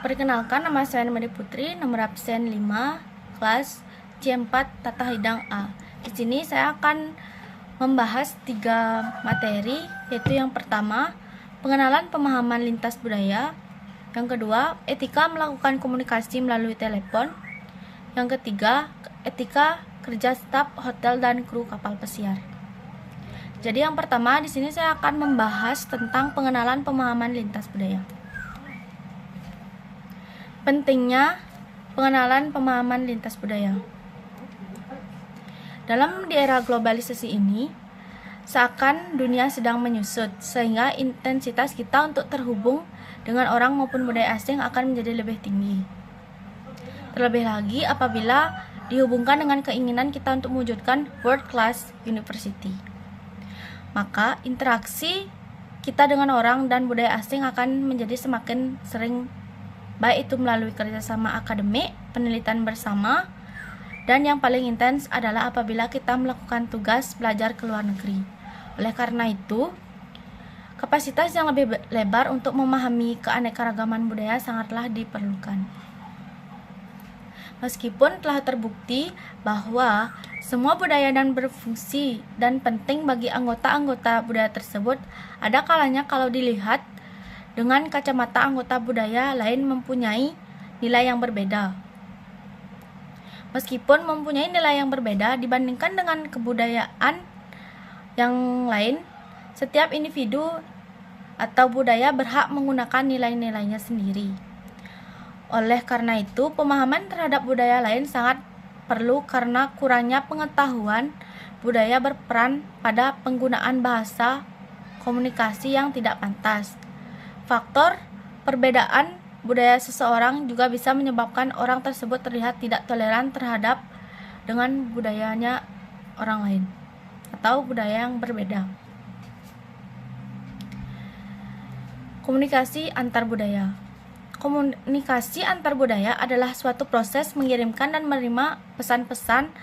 Perkenalkan, nama saya Medi Putri, nomor absen 5, kelas C4 Tata Hidang A. Di sini saya akan membahas 3 materi, yaitu yang pertama, pengenalan pemahaman lintas budaya. Yang kedua, etika melakukan komunikasi melalui telepon. Yang ketiga, etika kerja staf hotel dan kru kapal pesiar. Jadi yang pertama, di sini saya akan membahas tentang pengenalan pemahaman lintas budaya. Pentingnya pengenalan pemahaman lintas budaya. Dalam di era globalisasi ini, seakan dunia sedang menyusut, sehingga intensitas kita untuk terhubung dengan orang maupun budaya asing akan menjadi lebih tinggi. Terlebih lagi apabila dihubungkan dengan keinginan kita untuk mewujudkan world class university. Maka interaksi kita dengan orang dan budaya asing akan menjadi semakin sering, baik itu melalui kerjasama akademik, penelitian bersama, dan yang paling intens adalah apabila kita melakukan tugas belajar ke luar negeri. Oleh karena itu, kapasitas yang lebih lebar untuk memahami keanekaragaman budaya sangatlah diperlukan. Meskipun telah terbukti bahwa semua budaya dan berfungsi dan penting bagi anggota-anggota budaya tersebut, ada kalanya kalau dilihat dengan kacamata anggota budaya lain mempunyai nilai yang berbeda. Meskipun mempunyai nilai yang berbeda dibandingkan dengan kebudayaan yang lain, setiap individu atau budaya berhak menggunakan nilai-nilainya sendiri. Oleh karena itu, pemahaman terhadap budaya lain sangat perlu karena kurangnya pengetahuan budaya berperan pada penggunaan bahasa komunikasi yang tidak pantas. Faktor perbedaan budaya seseorang juga bisa menyebabkan orang tersebut terlihat tidak toleran terhadap dengan budayanya orang lain atau budaya yang berbeda. Komunikasi antar budaya. Komunikasi antar budaya adalah suatu proses mengirimkan dan menerima pesan-pesan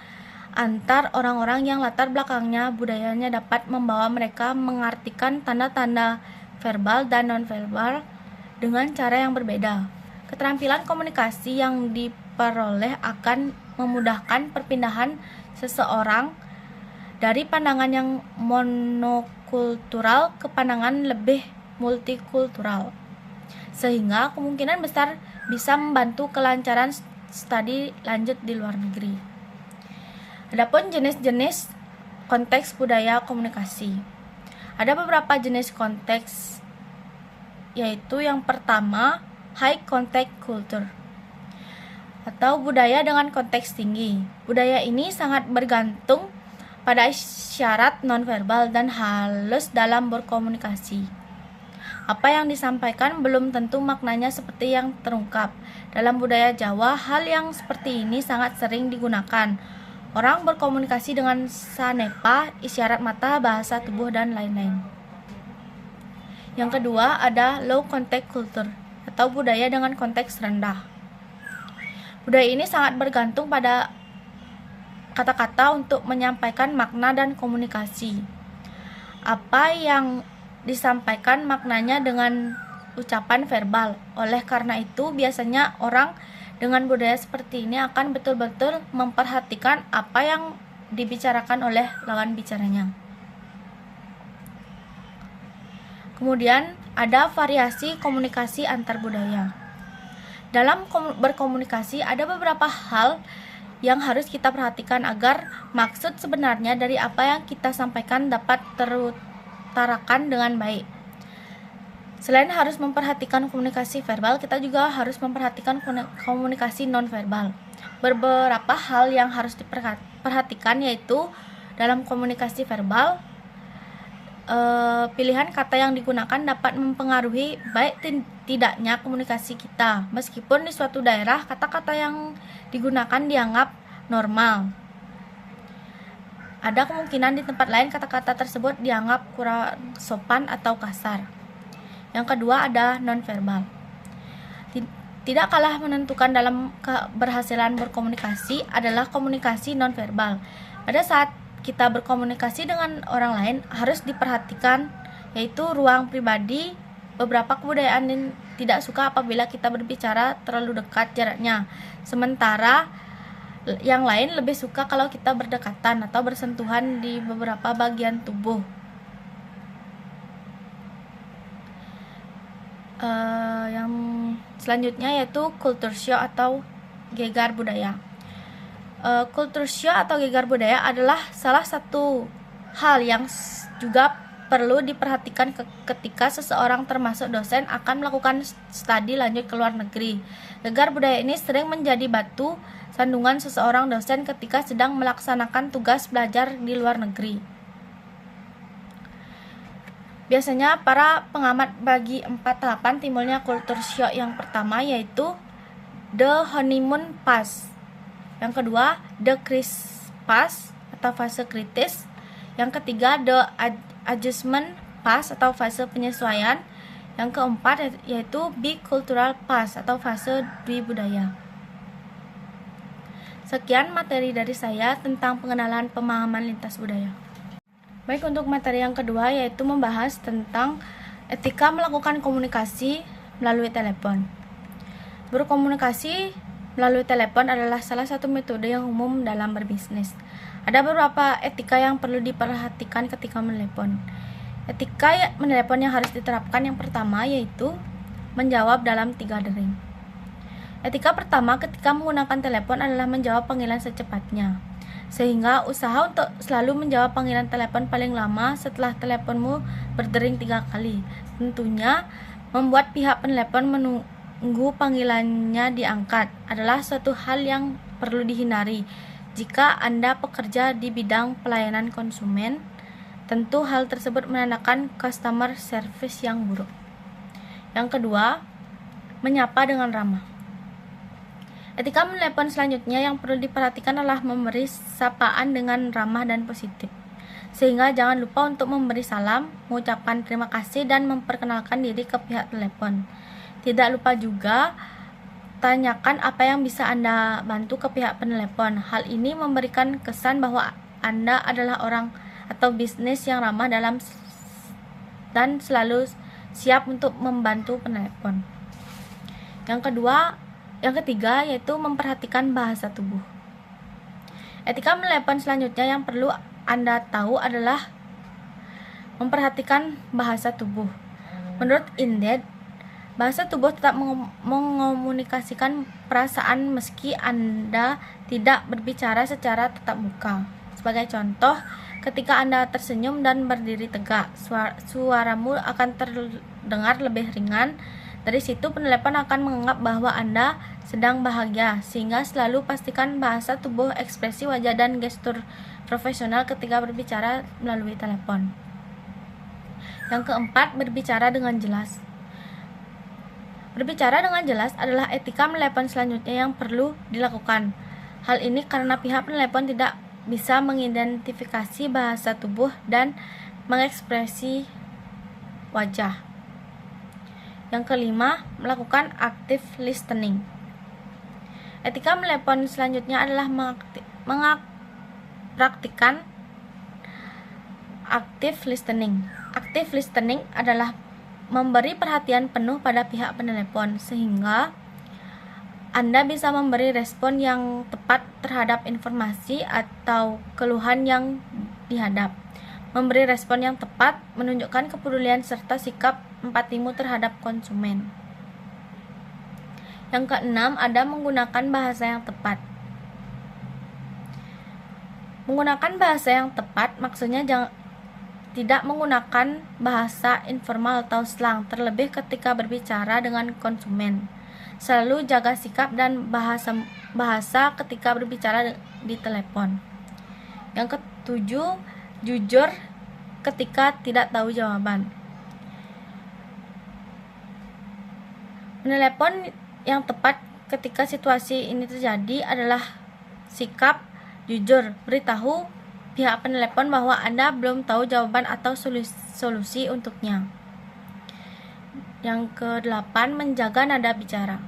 antar orang-orang yang latar belakangnya budayanya dapat membawa mereka mengartikan tanda-tanda verbal dan non-verbal dengan cara yang berbeda. Keterampilan komunikasi yang diperoleh akan memudahkan perpindahan seseorang dari pandangan yang monokultural ke pandangan lebih multikultural, sehingga kemungkinan besar bisa membantu kelancaran studi lanjut di luar negeri. Adapun jenis-jenis konteks budaya komunikasi. Ada beberapa jenis konteks, yaitu yang pertama, high contact culture atau budaya dengan konteks tinggi. Budaya ini sangat bergantung pada isyarat nonverbal dan halus dalam berkomunikasi. Apa yang disampaikan belum tentu maknanya seperti yang terungkap. Dalam budaya Jawa, hal yang seperti ini sangat sering digunakan. Orang berkomunikasi dengan sanepa, isyarat mata, bahasa tubuh, dan lain-lain. Yang kedua, ada low contact culture atau budaya dengan konteks rendah. Budaya ini sangat bergantung pada kata-kata untuk menyampaikan makna dan komunikasi. Apa yang disampaikan maknanya dengan ucapan verbal. Oleh karena itu, biasanya orang dengan budaya seperti ini akan betul-betul memperhatikan apa yang dibicarakan oleh lawan bicaranya. Kemudian ada variasi komunikasi antar budaya. Dalam berkomunikasi ada beberapa hal yang harus kita perhatikan agar maksud sebenarnya dari apa yang kita sampaikan dapat terutarakan dengan baik. Selain harus memperhatikan komunikasi verbal, kita juga harus memperhatikan komunikasi nonverbal. Beberapa hal yang harus diperhatikan yaitu dalam komunikasi verbal, pilihan kata yang digunakan dapat mempengaruhi baik tidaknya komunikasi kita. Meskipun di suatu daerah kata-kata yang digunakan dianggap normal, ada kemungkinan di tempat lain kata-kata tersebut dianggap kurang sopan atau kasar. Yang kedua ada nonverbal. Tidak kalah menentukan dalam keberhasilan berkomunikasi adalah komunikasi nonverbal. Pada saat kita berkomunikasi dengan orang lain harus diperhatikan, yaitu ruang pribadi Beberapa kebudayaan tidak suka apabila kita berbicara terlalu dekat jaraknya, sementara yang lain lebih suka kalau kita berdekatan atau bersentuhan di beberapa bagian tubuh. Yang selanjutnya yaitu culture shock atau gegar budaya. Culture shock atau gegar budaya adalah salah satu hal yang juga perlu diperhatikan ketika seseorang termasuk dosen akan melakukan studi lanjut ke luar negeri. Gegar budaya ini sering menjadi batu sandungan seseorang dosen ketika sedang melaksanakan tugas belajar di luar negeri. Biasanya para pengamat bagi 4 tahapan timbulnya culture shock. Yang pertama yaitu the honeymoon phase. Yang kedua the crisis phase atau fase kritis. Yang ketiga the adjustment phase atau fase penyesuaian. Yang keempat yaitu bicultural phase atau fase budaya. Sekian materi dari saya tentang pengenalan pemahaman lintas budaya. Baik, untuk materi yang kedua yaitu membahas tentang etika melakukan komunikasi melalui telepon. Berkomunikasi melalui telepon adalah salah satu metode yang umum dalam berbisnis. Ada beberapa etika yang perlu diperhatikan ketika menelepon. Etika menelepon yang harus diterapkan yang pertama yaitu menjawab dalam 3 dering. Etika pertama ketika menggunakan telepon adalah menjawab panggilan secepatnya. Sehingga usaha untuk selalu menjawab panggilan telepon paling lama setelah teleponmu berdering 3 kali. Tentunya membuat pihak penelepon menunggu panggilannya diangkat adalah suatu hal yang perlu dihindari. Jika Anda bekerja di bidang pelayanan konsumen, tentu hal tersebut menandakan customer service yang buruk. Yang kedua, menyapa dengan ramah. Etika menelepon selanjutnya yang perlu diperhatikan adalah memberi sapaan dengan ramah dan positif. Sehingga jangan lupa untuk memberi salam, mengucapkan terima kasih, dan memperkenalkan diri ke pihak telepon. Tidak lupa juga tanyakan apa yang bisa Anda bantu ke pihak penelepon. Hal ini memberikan kesan bahwa Anda adalah orang atau bisnis yang ramah dan selalu siap untuk membantu penelepon. Yang ketiga yaitu memperhatikan bahasa tubuh. Etika menelepon selanjutnya yang perlu Anda tahu adalah memperhatikan bahasa tubuh. Menurut Inded, bahasa tubuh tetap mengomunikasikan perasaan meski Anda tidak berbicara secara tatap muka. Sebagai contoh, ketika Anda tersenyum dan berdiri tegak, suaramu akan terdengar lebih ringan. Dari situ penelepon akan menganggap bahwa Anda sedang bahagia, sehingga selalu pastikan bahasa tubuh, ekspresi wajah, dan gestur profesional ketika berbicara melalui telepon. Yang keempat, berbicara dengan jelas. Berbicara dengan jelas adalah etika menelepon selanjutnya yang perlu dilakukan. Hal ini karena pihak penelepon tidak bisa mengidentifikasi bahasa tubuh dan mengekspresi wajah. Yang kelima, melakukan active listening. Etika menelepon selanjutnya adalah mempraktikkan active listening. Active listening adalah memberi perhatian penuh pada pihak penelepon sehingga Anda bisa memberi respon yang tepat terhadap informasi atau keluhan yang dihadap. Memberi respon yang tepat menunjukkan kepedulian serta sikap empatimu terhadap konsumen. Yang keenam, ada menggunakan bahasa yang tepat. Menggunakan bahasa yang tepat maksudnya tidak menggunakan bahasa informal atau slang, terlebih ketika berbicara dengan konsumen. Selalu jaga sikap dan bahasa ketika berbicara di telepon. Yang ketujuh, jujur ketika tidak tahu jawaban. Menelepon yang tepat ketika situasi ini terjadi adalah sikap jujur, beritahu pihak penelepon bahwa Anda belum tahu jawaban atau solusi untuknya. Yang ke-8, menjaga nada bicara.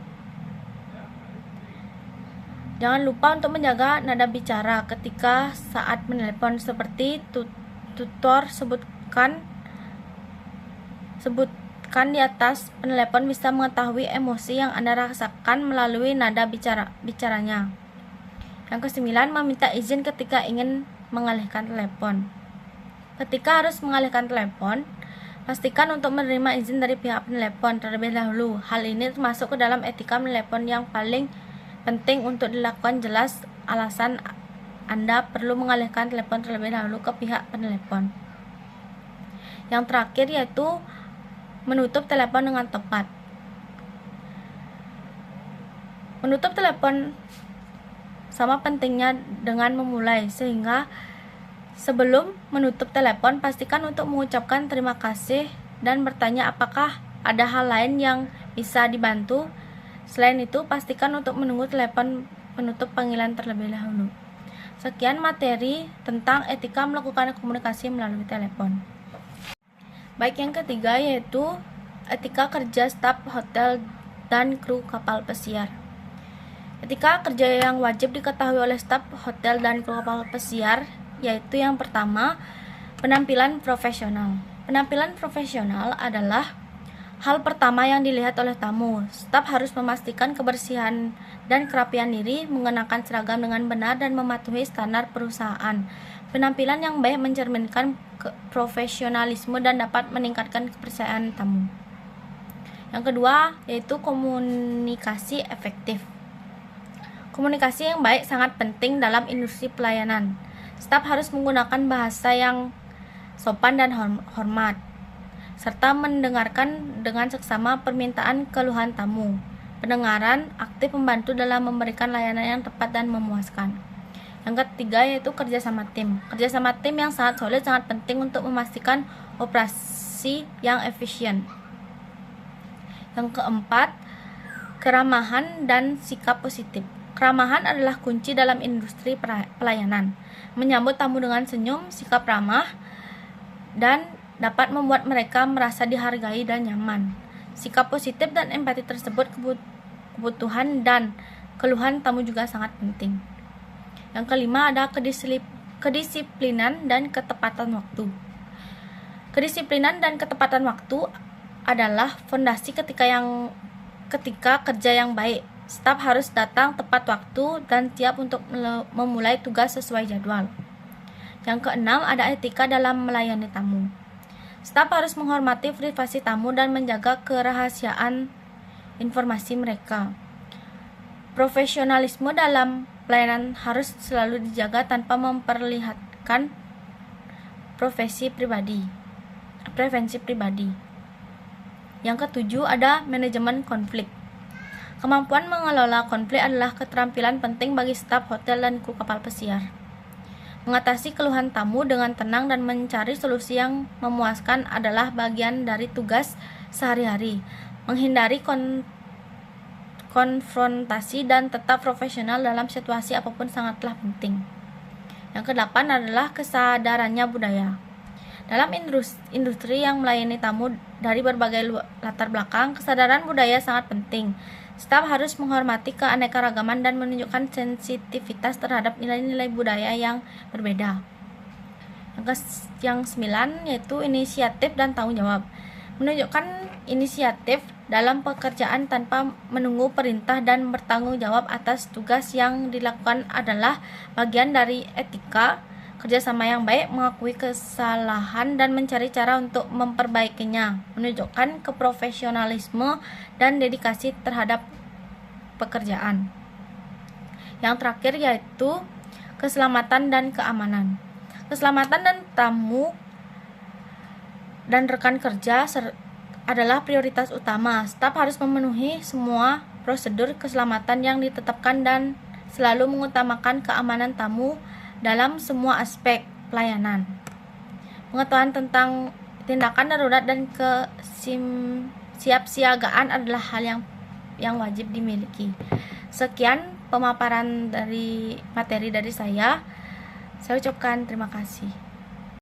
Jangan lupa untuk menjaga nada bicara ketika saat menelepon, seperti tutor sebutkan disebutkan di atas, penelepon bisa mengetahui emosi yang Anda rasakan melalui nada bicaranya. Yang ke-9, meminta izin ketika ingin mengalihkan telepon. Ketika harus mengalihkan telepon, pastikan untuk menerima izin dari pihak penelepon terlebih dahulu. Hal ini termasuk ke dalam etika menelepon yang paling penting untuk dilakukan. Jelas alasan Anda perlu mengalihkan telepon terlebih dahulu ke pihak penelepon. Yang terakhir yaitu menutup telepon dengan tepat. Menutup telepon sama pentingnya dengan memulai, sehingga sebelum menutup telepon pastikan untuk mengucapkan terima kasih dan bertanya apakah ada hal lain yang bisa dibantu. Selain itu, pastikan untuk menunggu telepon penutup panggilan terlebih dahulu. Sekian materi tentang etika melakukan komunikasi melalui telepon. Baik, yang ketiga yaitu etika kerja staf hotel dan kru kapal pesiar. Etika kerja yang wajib diketahui oleh staf hotel dan kru kapal pesiar yaitu yang pertama, penampilan profesional. Penampilan profesional adalah hal pertama yang dilihat oleh tamu. Staf harus memastikan kebersihan dan kerapian diri, mengenakan seragam dengan benar dan mematuhi standar perusahaan. Penampilan yang baik mencerminkan profesionalisme dan dapat meningkatkan kepercayaan tamu. Yang kedua yaitu komunikasi efektif. Komunikasi yang baik sangat penting dalam industri pelayanan. Staf harus menggunakan bahasa yang sopan dan hormat, serta mendengarkan dengan seksama permintaan keluhan tamu. Pendengaran aktif membantu dalam memberikan layanan yang tepat dan memuaskan. Yang ketiga yaitu kerjasama tim. Kerjasama tim yang sangat solid sangat penting untuk memastikan operasi yang efisien. Yang keempat, keramahan dan sikap positif. Keramahan adalah kunci dalam industri pelayanan. Menyambut tamu dengan senyum, sikap ramah, dan dapat membuat mereka merasa dihargai dan nyaman. Sikap positif dan empati tersebut kebutuhan dan keluhan tamu juga sangat penting. Yang kelima ada kedisiplinan dan ketepatan waktu. Kedisiplinan dan ketepatan waktu adalah fondasi ketika kerja yang baik. Staf harus datang tepat waktu dan siap untuk memulai tugas sesuai jadwal. Yang keenam ada etika dalam melayani tamu. Staf harus menghormati privasi tamu dan menjaga kerahasiaan informasi mereka. Profesionalisme dalam pelayanan harus selalu dijaga tanpa memperlihatkan prevensi pribadi. Yang ketujuh ada manajemen konflik. Kemampuan mengelola konflik adalah keterampilan penting bagi staf hotel dan kru kapal pesiar. Mengatasi keluhan tamu dengan tenang dan mencari solusi yang memuaskan adalah bagian dari tugas sehari-hari. Menghindari konfrontasi dan tetap profesional dalam situasi apapun sangatlah penting. Yang kedelapan adalah kesadarannya budaya. Dalam industri yang melayani tamu dari berbagai latar belakang, kesadaran budaya sangat penting. Staf harus menghormati keanekaragaman dan menunjukkan sensitivitas terhadap nilai-nilai budaya yang berbeda. Yang 9 yaitu inisiatif dan tanggung jawab. Menunjukkan inisiatif dalam pekerjaan tanpa menunggu perintah dan bertanggung jawab atas tugas yang dilakukan adalah bagian dari etika kerjasama yang baik. Mengakui kesalahan dan mencari cara untuk memperbaikinya menunjukkan keprofesionalisme dan dedikasi terhadap pekerjaan. Yang terakhir yaitu keselamatan dan keamanan. Keselamatan dan tamu dan rekan kerja adalah prioritas utama. Staf harus memenuhi semua prosedur keselamatan yang ditetapkan dan selalu mengutamakan keamanan tamu dalam semua aspek pelayanan. Pengetahuan tentang tindakan darurat dan kesiapsiagaan adalah hal yang wajib dimiliki. Sekian pemaparan dari materi dari saya. Saya ucapkan terima kasih.